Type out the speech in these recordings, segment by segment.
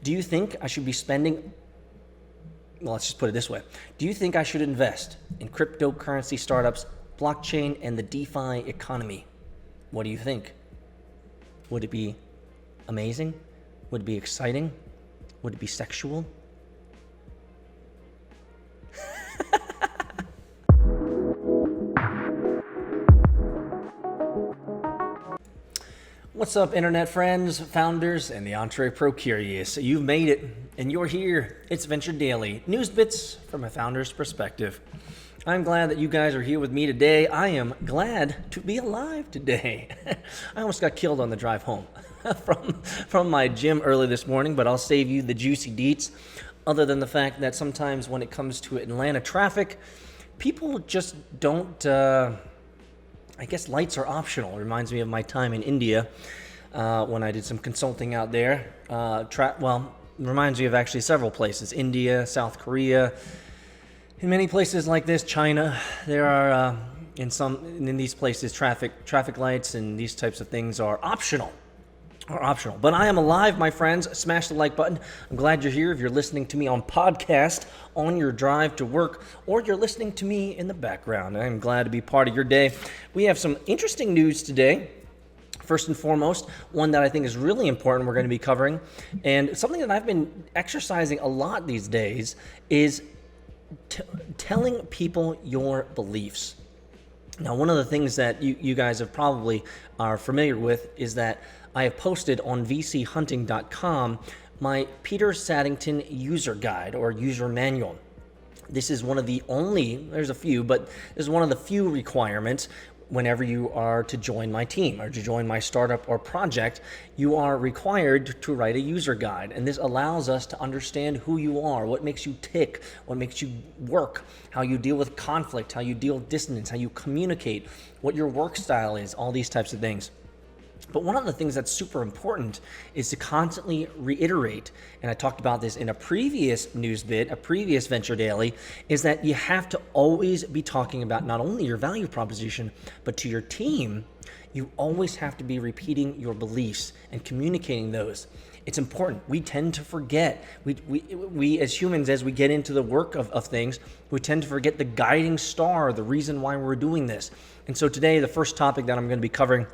Do you think I should be spending, well, let's just put it this way. Do you think I should invest in cryptocurrency startups, blockchain, and the DeFi economy? What do you think? Would it be amazing? Would it be exciting? Would it be sexual? What's up, internet friends, founders, and the Entre Pro Curious? You've made it, and you're here. It's Venture Daily, news bits from a founder's perspective. I'm glad that you guys are here with me today. I am glad to be alive today. I almost got killed on the drive home from my gym early this morning, but I'll save you the juicy deets, other than the fact that sometimes when it comes to Atlanta traffic, people just don't... I guess lights are optional. It reminds me of my time in India when I did some consulting out there. Reminds me of actually several places: India, South Korea. In many places like this, China, there are in these places traffic lights and these types of things are optional. But I am alive, my friends. Smash the like button. I'm glad you're here. If you're listening to me on podcast, on your drive to work, or you're listening to me in the background, I'm glad to be part of your day. We have some interesting news today. First and foremost, one that I think is really important we're going to be covering, and something that I've been exercising a lot these days is telling people your beliefs. Now, one of the things that you guys have probably are familiar with is that I have posted on vchunting.com my Peter Saddington user guide or user manual. This is one of the only, there's a few, but this is one of the few requirements whenever you are to join my team or to join my startup or project. You are required to write a user guide, and this allows us to understand who you are, what makes you tick, what makes you work, how you deal with conflict, how you deal with dissonance, how you communicate, what your work style is, all these types of things. But one of the things that's super important is to constantly reiterate, and I talked about this in a previous news bit, a previous Venture Daily, is that you have to always be talking about not only your value proposition, but to your team, you always have to be repeating your beliefs and communicating those. It's important. We tend to forget. We as humans, as we get into the work of things, we tend to forget the guiding star, the reason why we're doing this. And so today, the first topic that I'm going to be covering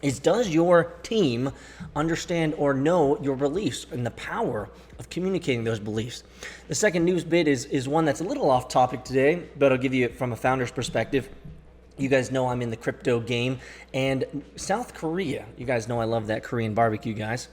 is, does your team understand or know your beliefs and the power of communicating those beliefs? The second news bit is one that's a little off topic today, but I'll give you it from a founder's perspective. You guys know I'm in the crypto game, and South Korea, you guys know I love that Korean barbecue, guys.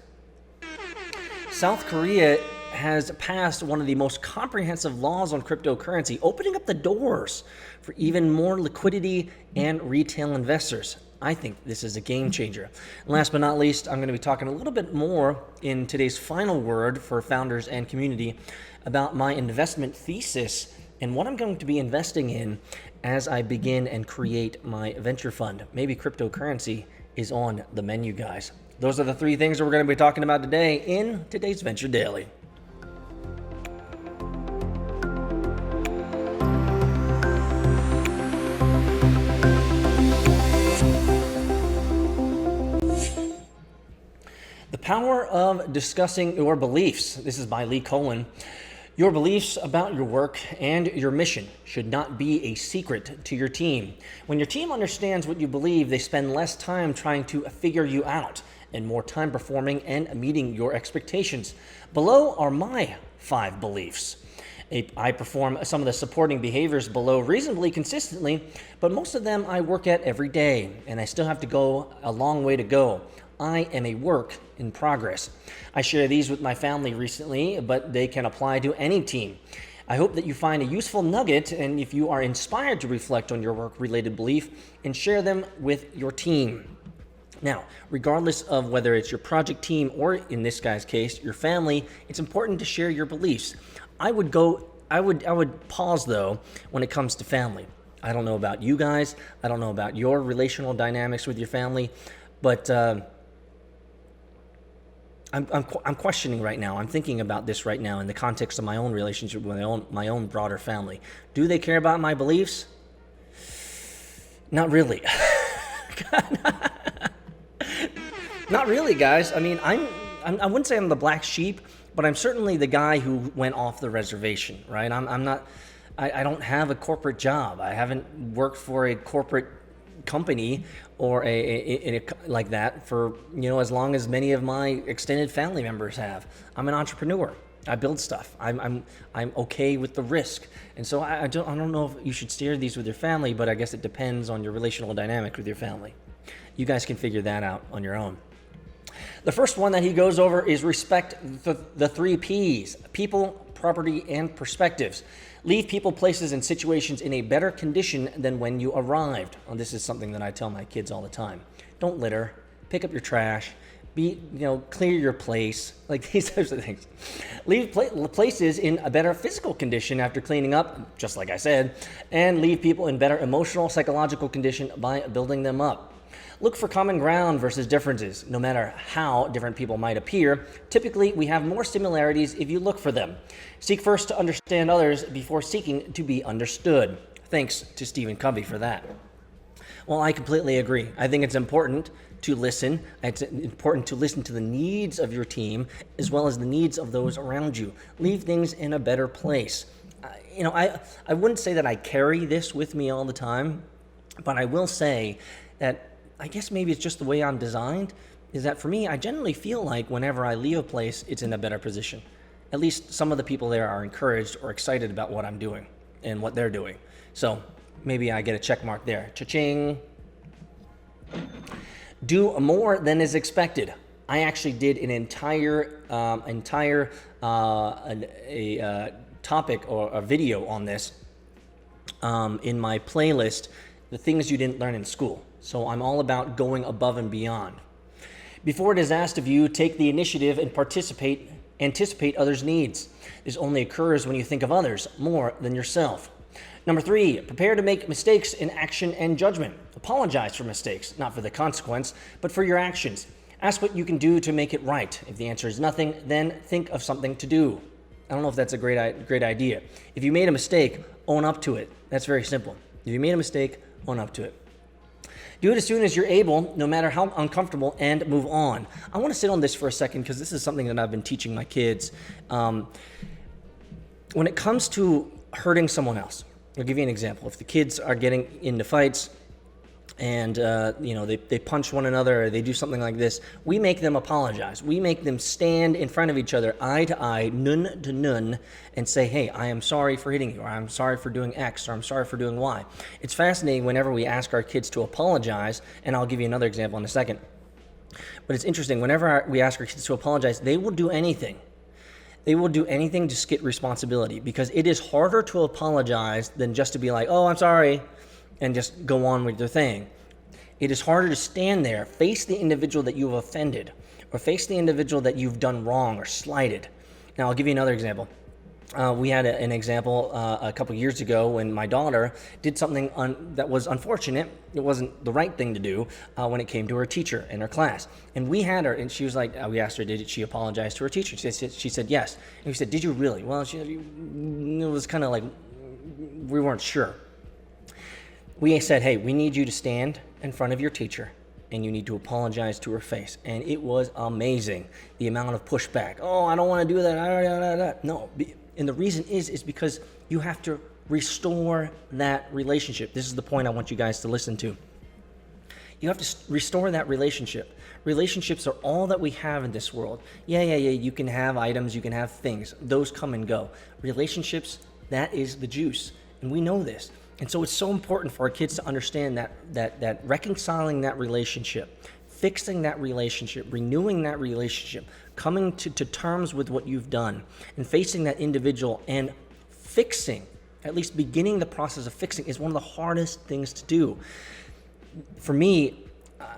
South Korea has passed one of the most comprehensive laws on cryptocurrency, opening up the doors for even more liquidity and retail investors. I think this is a game changer. And last but not least, I'm going to be talking a little bit more in today's final word for founders and community about my investment thesis and what I'm going to be investing in as I begin and create my venture fund. Maybe cryptocurrency is on the menu, guys. Those are the three things that we're going to be talking about today in today's Venture Daily. The power of discussing your beliefs. This is by Lee Cohen. Your beliefs about your work and your mission should not be a secret to your team. When your team understands what you believe, they spend less time trying to figure you out and more time performing and meeting your expectations. Below are my 5 beliefs. I perform some of the supporting behaviors below reasonably consistently, but most of them I work at every day, and I still have to go a long way to go. I am a work in progress. I share these with my family recently, but they can apply to any team. I hope that you find a useful nugget, and if you are inspired to reflect on your work-related belief and share them with your team. Now, regardless of whether it's your project team or, in this guy's case, your family, it's important to share your beliefs. I would pause though when it comes to family. I don't know about you guys. I don't know about your relational dynamics with your family, but I'm questioning right now. I'm thinking about this right now in the context of my own relationship with my own broader family. Do they care about my beliefs? Not really. Not really, guys. I mean, I wouldn't say I'm the black sheep, but I'm certainly the guy who went off the reservation, right? I'm not, I don't have a corporate job. I haven't worked for a corporate company or like that for, as long as many of my extended family members have. I'm an entrepreneur. I build stuff. I'm okay with the risk. And so I don't know if you should steer these with your family, but I guess it depends on your relational dynamic with your family. You guys can figure that out on your own. The first one that he goes over is respect the 3 P's: people, property, and perspectives. Leave people, places, and situations in a better condition than when you arrived. Well, this is something that I tell my kids all the time. Don't litter. Pick up your trash. Clear your place, like these types of things. Leave places in a better physical condition after cleaning up, just like I said, and leave people in better emotional, psychological condition by building them up. Look for common ground versus differences. No matter how different people might appear, typically we have more similarities if you look for them. Seek first to understand others before seeking to be understood. Thanks to Stephen Covey for that. Well, I completely agree. I think it's important to listen. It's important to listen to the needs of your team as well as the needs of those around you. Leave things in a better place. I wouldn't say that I carry this with me all the time, but I will say that I guess maybe it's just the way I'm designed, is that for me, I generally feel like whenever I leave a place, it's in a better position. At least some of the people there are encouraged or excited about what I'm doing and what they're doing. So maybe I get a check mark there. Cha-ching. Do more than is expected. I actually did an entire topic or a video on this in my playlist, The Things You Didn't Learn in School. So I'm all about going above and beyond. Before it is asked of you, take the initiative and anticipate others' needs. This only occurs when you think of others more than yourself. Number 3, prepare to make mistakes in action and judgment. Apologize for mistakes, not for the consequence, but for your actions. Ask what you can do to make it right. If the answer is nothing, then think of something to do. I don't know if that's a great idea. If you made a mistake, own up to it. That's very simple. If you made a mistake, own up to it. Do it as soon as you're able, no matter how uncomfortable, and move on. I want to sit on this for a second because this is something that I've been teaching my kids. When it comes to hurting someone else, I'll give you an example. If the kids are getting into fights and they punch one another or they do something like this, we make them apologize. We make them stand in front of each other, eye to eye, nun to nun, and say, hey, I am sorry for hitting you, or I'm sorry for doing X, or I'm sorry for doing Y. It's fascinating whenever we ask our kids to apologize, and I'll give you another example in a second. But it's interesting, whenever we ask our kids to apologize, they will do anything. They will do anything to skip responsibility, because it is harder to apologize than just to be like, oh, I'm sorry, and just go on with your thing. It is harder to stand there, face the individual that you've offended, or face the individual that you've done wrong or slighted. Now, I'll give you another example. We had an example a couple years ago when my daughter did something that was unfortunate. It wasn't the right thing to do when it came to her teacher in her class. And we had her, and she was like, we asked her, did she apologize to her teacher? She said yes. And we said, did you really? Well, it was kind of like we weren't sure. We said, hey, we need you to stand in front of your teacher and you need to apologize to her face. And it was amazing, the amount of pushback. Oh, I don't want to do that. No, and the reason is because you have to restore that relationship. This is the point I want you guys to listen to. You have to restore that relationship. Relationships are all that we have in this world. Yeah, you can have items, you can have things. Those come and go. Relationships, that is the juice. And we know this. And so it's so important for our kids to understand that reconciling that relationship, fixing that relationship, renewing that relationship, coming to terms with what you've done, and facing that individual and fixing, at least beginning the process of fixing, is one of the hardest things to do. For me,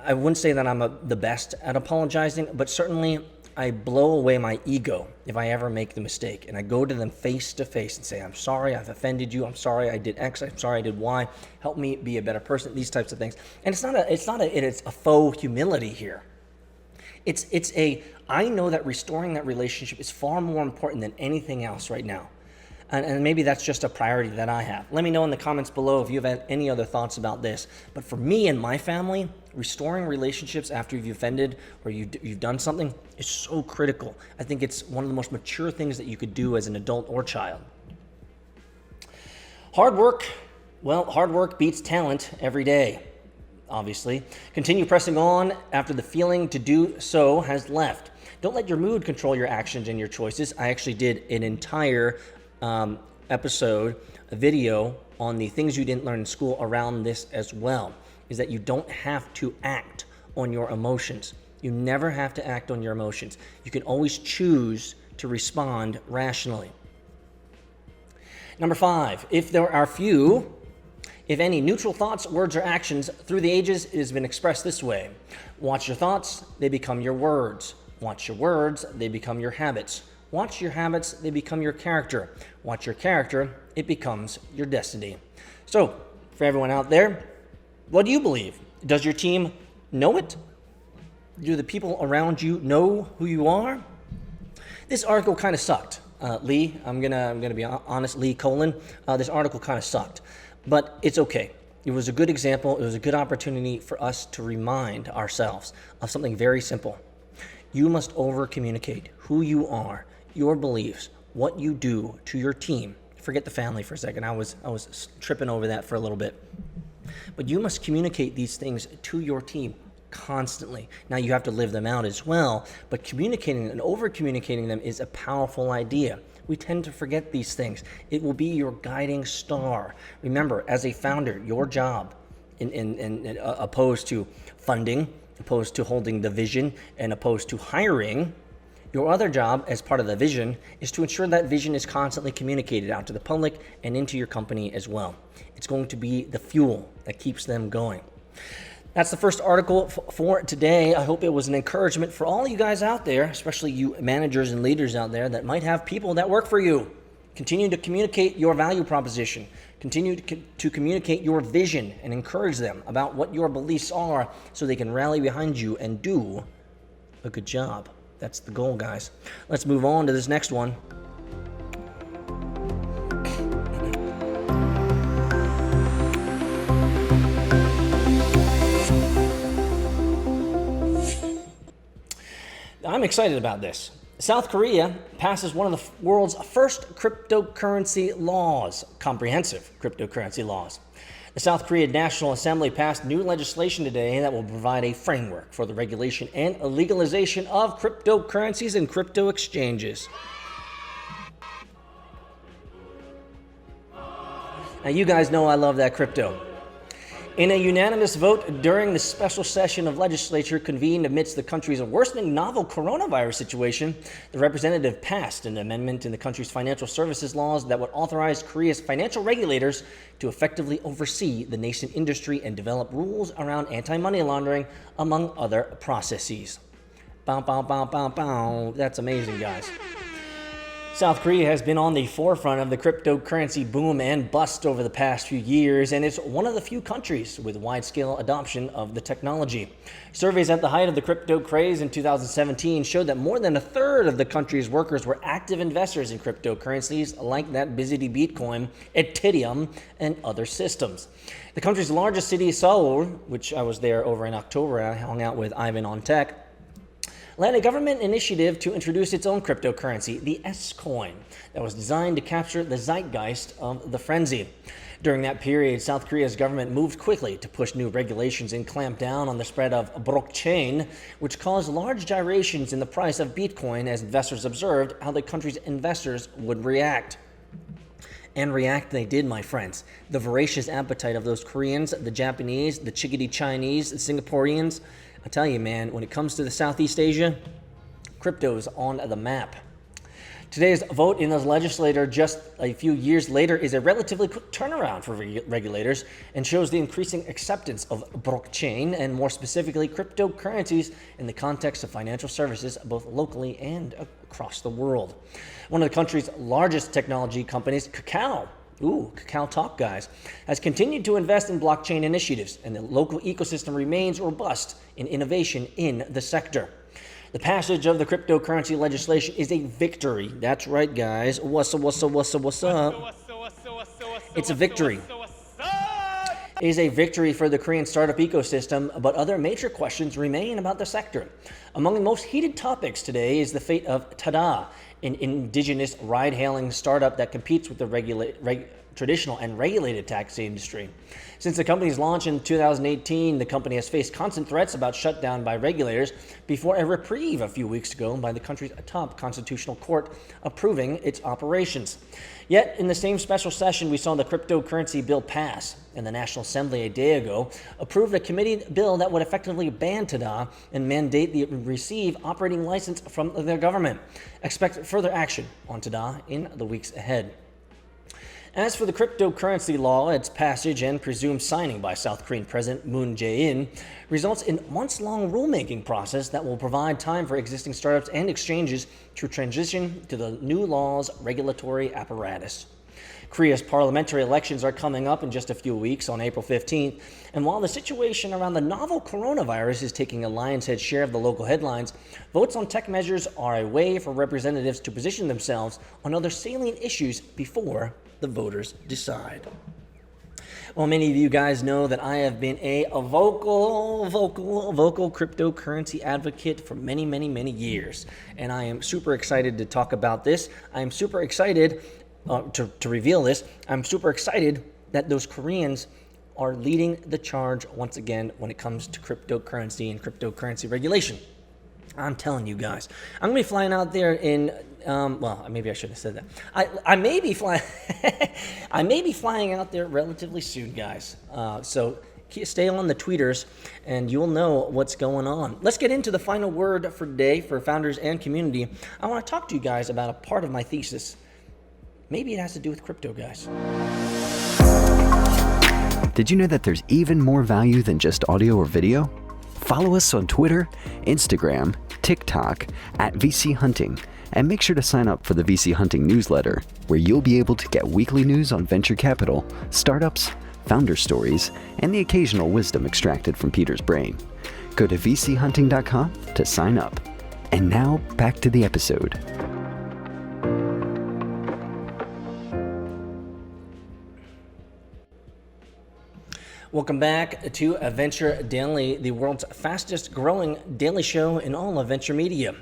I wouldn't say that I'm the best at apologizing, but certainly I blow away my ego if I ever make the mistake, and I go to them face to face and say, I'm sorry, I've offended you. I'm sorry I did X. I'm sorry I did Y. Help me be a better person. These types of things. And it's a faux humility here. I know that restoring that relationship is far more important than anything else right now. And maybe that's just a priority that I have. Let me know in the comments below if you have had any other thoughts about this. But for me and my family, Restoring relationships after you've offended or you've done something is so critical. I think it's one of the most mature things that you could do as an adult or child. Hard work beats talent every day, obviously. Continue pressing on after the feeling to do so has left. Don't let your mood control your actions and your choices. I actually did an entire episode, a video on the things you didn't learn in school around this as well, is that you don't have to act on your emotions. You never have to act on your emotions. You can always choose to respond rationally. Number 5, if there are few, if any, neutral thoughts, words, or actions through the ages, it has been expressed this way. Watch your thoughts, they become your words. Watch your words, they become your habits. Watch your habits, they become your character. Watch your character, it becomes your destiny. So, for everyone out there, what do you believe? Does your team know it? Do the people around you know who you are? This article kind of sucked. Lee, I'm gonna be honest, Lee Colin, this article kind of sucked, but it's okay. It was a good example. It was a good opportunity for us to remind ourselves of something very simple. You must over-communicate who you are, your beliefs, what you do to your team. Forget the family for a second. I was tripping over that for a little bit. But you must communicate these things to your team constantly. Now you have to live them out as well, but communicating and over-communicating them is a powerful idea. We tend to forget these things. It will be your guiding star. Remember, as a founder, your job, opposed to funding, opposed to holding the vision, and opposed to hiring, your other job as part of the vision is to ensure that vision is constantly communicated out to the public and into your company as well. It's going to be the fuel that keeps them going. That's the first article for today. I hope it was an encouragement for all you guys out there, especially you managers and leaders out there that might have people that work for you. Continue to communicate your value proposition. Continue to communicate your vision and encourage them about what your beliefs are so they can rally behind you and do a good job. That's the goal, guys. Let's move on to this next one. I'm excited about this. South Korea passes one of the world's first cryptocurrency laws, comprehensive cryptocurrency laws. The South Korean National Assembly passed new legislation today that will provide a framework for the regulation and legalization of cryptocurrencies and crypto exchanges. Now, you guys know I love that crypto. In a unanimous vote during the special session of legislature convened amidst the country's worsening novel coronavirus situation, the representative passed an amendment in the country's financial services laws that would authorize Korea's financial regulators to effectively oversee the nascent industry and develop rules around anti-money laundering, among other processes. Bow, bow, bow, bow, bow. That's amazing, guys. South Korea has been on the forefront of the cryptocurrency boom and bust over the past few years, and it's one of the few countries with wide-scale adoption of the technology. Surveys at the height of the crypto craze in 2017 showed that more than a third of the country's workers were active investors in cryptocurrencies like that Bizity Bitcoin, Ethereum, and other systems. The country's largest city, Seoul, which I was there over in October, I hung out with Ivan on Tech, led a government initiative to introduce its own cryptocurrency, the S-Coin, that was designed to capture the zeitgeist of the frenzy. During that period, South Korea's government moved quickly to push new regulations and clamp down on the spread of blockchain, which caused large gyrations in the price of Bitcoin as investors observed how the country's investors would react. And react they did, my friends. The voracious appetite of those Koreans, the Japanese, the chickadee Chinese, the Singaporeans. I tell you, man, when it comes to the Southeast Asia, crypto is on the map. Today's vote in the legislature just a few years later is a relatively quick turnaround for regulators and shows the increasing acceptance of blockchain and more specifically cryptocurrencies in the context of financial services both locally and across the world. One of the country's largest technology companies, Kakao Talk, guys, has continued to invest in blockchain initiatives, and the local ecosystem remains robust in innovation in the sector. The passage of the cryptocurrency legislation is a victory. That's right, guys. What's up? It's a victory. is a victory for the Korean startup ecosystem, but other major questions remain about the sector. Among the most heated topics today is the fate of Tada, an indigenous ride-hailing startup that competes with the traditional and regulated taxi industry. Since the company's launch in 2018, the company has faced constant threats about shutdown by regulators before a reprieve a few weeks ago by the country's top constitutional court approving its operations. Yet, in the same special session, we saw the cryptocurrency bill pass, and the National Assembly a day ago approved a committee bill that would effectively ban Tada and mandate the receive operating license from their government. Expect further action on Tada in the weeks ahead. As for the cryptocurrency law, its passage and presumed signing by South Korean President Moon Jae-in results in a months-long rulemaking process that will provide time for existing startups and exchanges to transition to the new law's regulatory apparatus. Korea's parliamentary elections are coming up in just a few weeks on April 15th, and while the situation around the novel coronavirus is taking a lion's head share of the local headlines, votes on tech measures are a way for representatives to position themselves on other salient issues before the voters decide. Well, many of you guys know that I have been a vocal cryptocurrency advocate for many, many, many years, and I am super excited to talk about this. I am super excited to reveal this. I'm super excited that those Koreans are leading the charge once again when it comes to cryptocurrency and cryptocurrency regulation. I'm telling you guys, I'm going to be flying out there in, well, maybe I should have said that. I may be flying, I may be flying out there relatively soon, guys. So stay on the tweeters and you'll know what's going on. Let's get into the final word for today for founders and community. I want to talk to you guys about a part of my thesis. Maybe it has to do with crypto, guys. Did you know that there's even more value than just audio or video? Follow us on Twitter, Instagram, TikTok at VC Hunting, and make sure to sign up for the VC Hunting newsletter, where you'll be able to get weekly news on venture capital, startups, founder stories, and the occasional wisdom extracted from Peter's brain. Go to vchunting.com to sign up. And now, back to the episode. Welcome back to Venture Daily, the world's fastest growing daily show in all of venture media.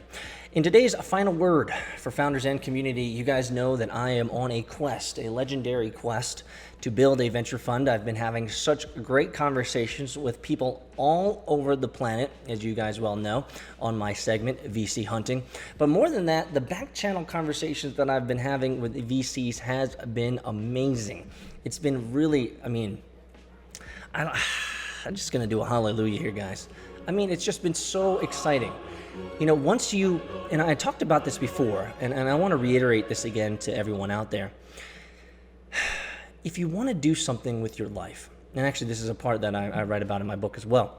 In today's final word for founders and community, you guys know that I am on a quest, a legendary quest to build a venture fund. I've been having such great conversations with people all over the planet, as you guys well know, on my segment, VC Hunting. But more than that, the back channel conversations that I've been having with VCs has been amazing. It's been really, I'm just going to do a hallelujah here, guys. It's just been so exciting. Once you, and I talked about this before, and I want to reiterate this again to everyone out there. If you want to do something with your life, and actually this is a part that I write about in my book as well,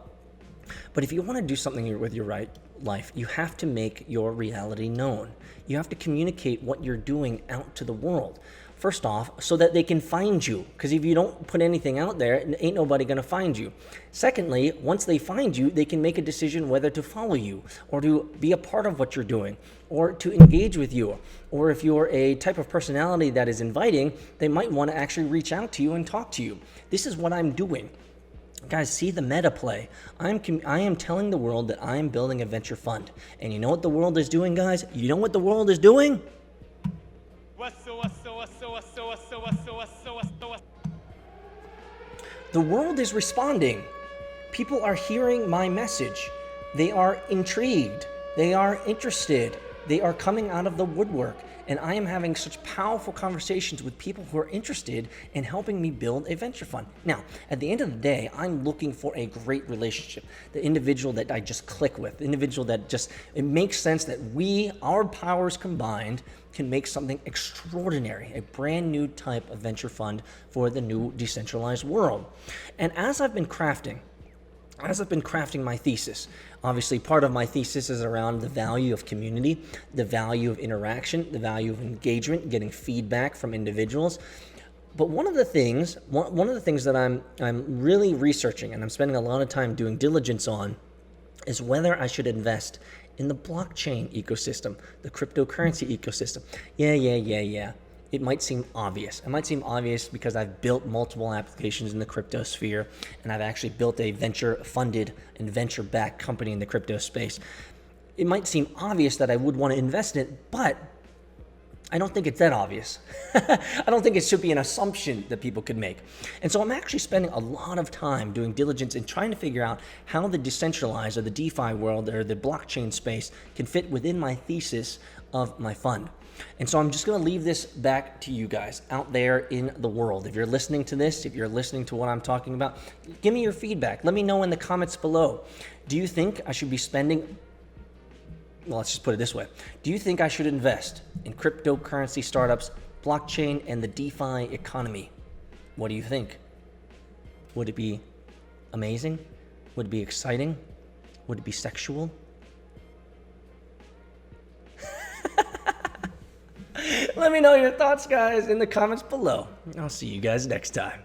but if you want to do something with your life, you have to make your reality known. You have to communicate what you're doing out to the world. First off, so that they can find you, because if you don't put anything out there, ain't nobody going to find you. Secondly, once they find you, they can make a decision whether to follow you or to be a part of what you're doing or to engage with you. Or if you're a type of personality that is inviting, they might want to actually reach out to you and talk to you. This is what I'm doing. Guys, see the meta play. I am telling the world that I am building a venture fund. And you know what the world is doing, guys? You know what the world is doing? The world is responding. People are hearing my message. They are intrigued. They are interested. They are coming out of the woodwork. And I am having such powerful conversations with people who are interested in helping me build a venture fund. Now, at the end of the day, I'm looking for a great relationship. The individual that I just click with, the individual that it makes sense that our powers combined can make something extraordinary, a brand new type of venture fund for the new decentralized world. And as I've been crafting my thesis, obviously part of my thesis is around the value of community, the value of interaction, the value of engagement, getting feedback from individuals. But one of the things that I'm really researching and I'm spending a lot of time doing diligence on is whether I should invest in the blockchain ecosystem, the cryptocurrency ecosystem. Yeah. it might seem obvious. It might seem obvious because I've built multiple applications in the crypto sphere, and I've actually built a venture-funded and venture-backed company in the crypto space. It might seem obvious that I would want to invest in it, but I don't think it's that obvious. I don't think it should be an assumption that people could make. And so I'm actually spending a lot of time doing diligence and trying to figure out how the decentralized or the DeFi world or the blockchain space can fit within my thesis of my fund. And so I'm just going to leave this back to you guys out there in the world. If you're listening to this, if you're listening to what I'm talking about, give me your feedback. Let me know in the comments below. Do you think I should be spending, well, let's just put it this way. Do you think I should invest in cryptocurrency startups, blockchain, and the DeFi economy? What do you think? Would it be amazing? Would it be exciting? Would it be sexual? Let me know your thoughts, guys, in the comments below. I'll see you guys next time.